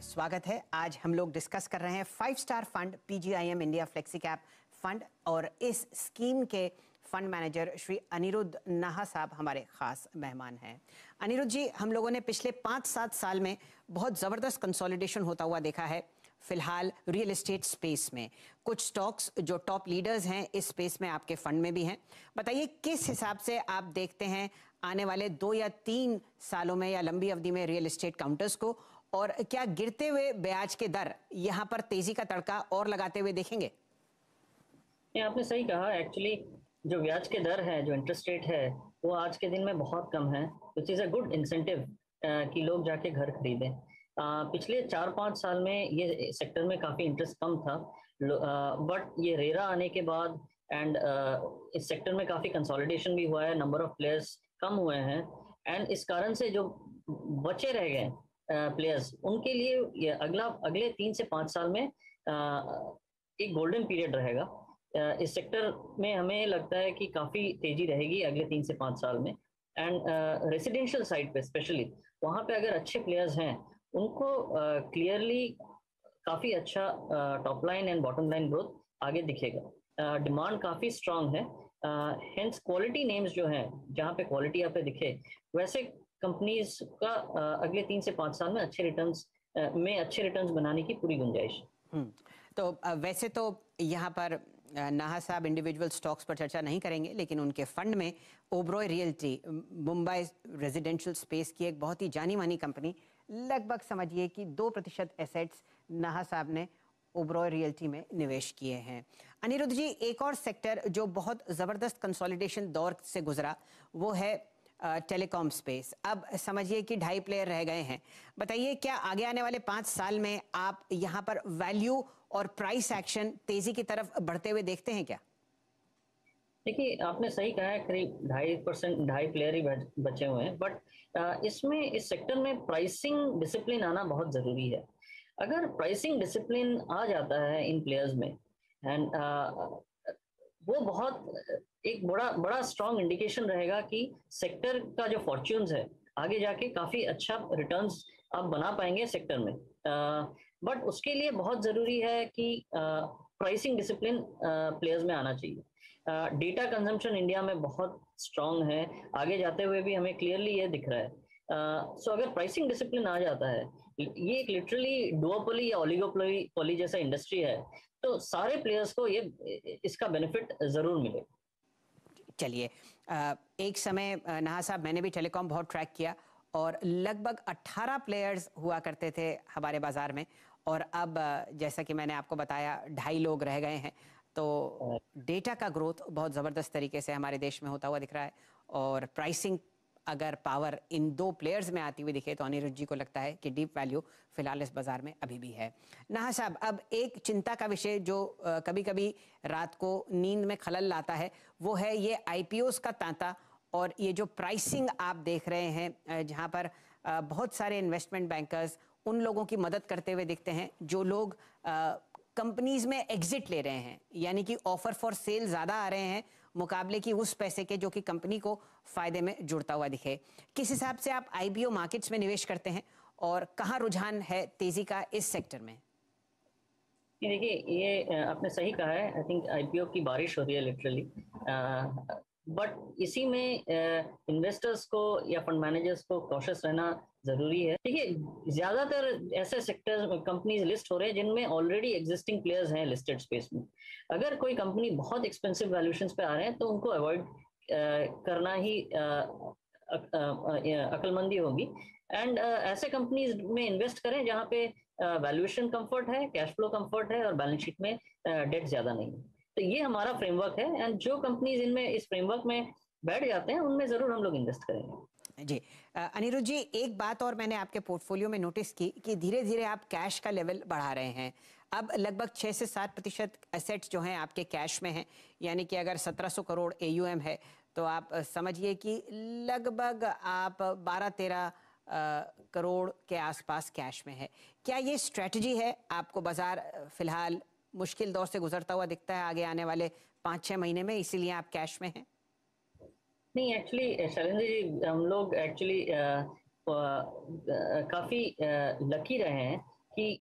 स्वागत है। आज हम लोग डिस्कस कर रहे हैं 5 star fund PGIM India flexi cap fund और इस स्कीम के फंड मैनेजर श्री अनिरुद्ध नाहा साहब हमारे खास मेहमान हैं। अनिरुद्ध जी, हम लोगों ने पिछले 5-7 साल में बहुत ज़बरदस्त कंसोलिडेशन होता हुआ देखा है। फिलहाल रियल एस्टेट स्पेस में कुछ स्टॉक्स जो टॉप लीडर्स हैं इस स्पेस में आपके फंड में भी हैं। बताइए किस हिसाब से आप देखते हैं आने वाले 2 या 3 सालों में या लंबी अवधि में रियल एस्टेट काउंटर्स को, और क्या गिरते हुए ब्याज के दर यहां पर तेजी का तड़का और लगाते हुए देखेंगे? ये आपने सही कहा। एक्चुअली जो ब्याज के दर है, जो इंटरेस्ट रेट है, वो आज के दिन में बहुत कम है, which is a good incentive कि लोग जाके घर खरीदें। पिछले 4-5 साल में ये सेक्टर में काफ़ी इंटरेस्ट कम था, बट ये रेरा आने के बाद एंड इस सेक्टर में काफ़ी कंसोलिडेशन भी हुआ है, नंबर ऑफ प्लेयर्स कम हुए हैं एंड इस कारण से जो बचे रह गए प्लेयर्स, उनके लिए ये अगले 3 से 5 साल में एक गोल्डन पीरियड रहेगा। इस सेक्टर में हमें लगता है कि काफ़ी तेज़ी रहेगी अगले 3 से 5 साल में एंड रेसिडेंशियल साइड पे स्पेशली वहाँ पे अगर अच्छे प्लेयर्स हैं उनको क्लियरली काफ़ी अच्छा top line and bottom line growth आगे दिखेगा। डिमांड काफ़ी स्ट्रांग है, हेंस क्वालिटी नेम्स जो हैं जहाँ पे क्वालिटी यहाँ पे दिखे वैसे कंपनीज का अगले 3 से 5 साल में अच्छे रिटर्न्स बनाने की पूरी गुंजाइश है। तो वैसे तो यहाँ पर नाहा साहब इंडिविजुअल स्टॉक्स पर चर्चा नहीं करेंगे, लेकिन उनके फंड में Oberoi realty Mumbai residential space की एक बहुत ही जानी मानी कंपनी, लगभग समझिए कि 2% एसेट्स नाहा साहब ने ओबरॉय रियल्टी में निवेश किए हैं। अनिरुद्ध जी, एक और सेक्टर जो बहुत ज़बरदस्त कंसोलिडेशन दौर से गुजरा वो है टेलीकॉम स्पेस। अब समझिए कि 2.5 प्लेयर रह गए हैं। बताइए क्या आगे आने वाले 5 साल में आप यहाँ पर वैल्यू और प्राइस एक्शन तेजी की तरफ बढ़ते हुए देखते हैं क्या? देखिए, आपने सही कहा है, करीब 2.5% 2.5 प्लेयर ही बचे हुए हैं, बट इसमें इस सेक्टर में प्राइसिंग डिसिप्लिन आना बहुत ज़रूरी है। अगर प्राइसिंग डिसिप्लिन आ जाता है इन प्लेयर्स में एंड वो बहुत एक बड़ा बड़ा स्ट्रॉन्ग इंडिकेशन रहेगा कि सेक्टर का जो फॉर्च्यून्स है आगे जाके काफ़ी अच्छा रिटर्न्स आप बना पाएंगे सेक्टर में। बट उसके लिए बहुत ज़रूरी है कि प्राइसिंग डिसिप्लिन प्लेयर्स में आना चाहिए। डेटा कंजम्पशन इंडिया में बहुत स्ट्रांग है, आगे जाते हुए भी हमें क्लियरली ये दिख रहा है। सो अगर प्राइसिंग डिसिप्लिन आ जाता है, ये एक लिटरली डुओपोली या ओलिगोपोली जैसा इंडस्ट्री है, तो सारे प्लेयर्स को ये इसका बेनिफिट जरूर मिलेगा। चलिए, एक समय नाहा साहब मैंने भी टेलीकॉम बहुत ट्रैक किया और लगभग 18 प्लेयर्स हुआ करते थे हमारे बाजार में, और अब जैसा कि मैंने आपको बताया 2.5 लोग रह गए हैं। तो डेटा का ग्रोथ बहुत ज़बरदस्त तरीके से हमारे देश में होता हुआ दिख रहा है, और प्राइसिंग अगर पावर इन 2 प्लेयर्स में आती हुई दिखे तो अनिरुद्ध जी को लगता है कि डीप वैल्यू फिलहाल इस बाजार में अभी भी है। नाहा साहब, अब एक चिंता का विषय जो कभी कभी रात को नींद में खलल लाता है वो है ये आईपीओस का तांता, और ये जो प्राइसिंग आप देख रहे हैं जहाँ पर बहुत सारे इन्वेस्टमेंट बैंकर्स उन लोगों की मदद करते हुए दिखते हैं जो लोग कंपनीज में एग्जिट ले रहे हैं, यानी कि ऑफर फॉर सेल ज़्यादा आ रहे हैं मुकाबले की उस पैसे के जो कि कंपनी को फायदे में जुड़ता हुआ दिखे। किस हिसाब से आप आईपीओ मार्केट्स में निवेश करते हैं और कहाँ रुझान है तेजी का इस सेक्टर में? देखिए, ये आपने सही कहा है। आई थिंक आईपीओ की बारिश हो रही है लिटरली, बट इसी में इन्वेस्टर्स को या फंड मैनेजर्स को कॉशियस रहना जरूरी है। देखिए, ज्यादातर ऐसे सेक्टर्स कंपनीज लिस्ट हो रहे हैं जिनमें ऑलरेडी एग्जिस्टिंग प्लेयर्स हैं लिस्टेड स्पेस में। अगर कोई कंपनी बहुत एक्सपेंसिव वैल्यूएशंस पे आ रहे हैं तो उनको अवॉइड करना ही अक्लमंदी होगी एंड ऐसे कंपनीज में इन्वेस्ट करें जहाँ पे वैल्यूएशन कंफर्ट है, कैश फ्लो कंफर्ट है और बैलेंस शीट में डेट ज्यादा नहीं है। तो ये हमारा फ्रेमवर्क है एंड जो कंपनीज इनमें इस फ्रेमवर्क में बैठ जाते हैं उनमें जरूर हम लोग इन्वेस्ट करेंगे। जी, अनिरुद्ध जी, एक बात और मैंने आपके पोर्टफोलियो में नोटिस की कि धीरे धीरे आप कैश का लेवल बढ़ा रहे हैं। अब लगभग 6 से 7% एसेट्स जो हैं आपके कैश में हैं, यानी कि अगर 1700 करोड़ AUM है तो आप समझिए कि लगभग आप 12-13 करोड़ के आसपास कैश में है। क्या ये स्ट्रेटजी है? आपको बाजार फिलहाल मुश्किल दौर से गुजरता हुआ दिखता है आगे आने वाले 5-6 महीने में, इसीलिए आप कैश में हैं? नहीं, एक्चुअली शैलेंद्र जी, हम लोग एक्चुअली काफ़ी लकी रहे हैं कि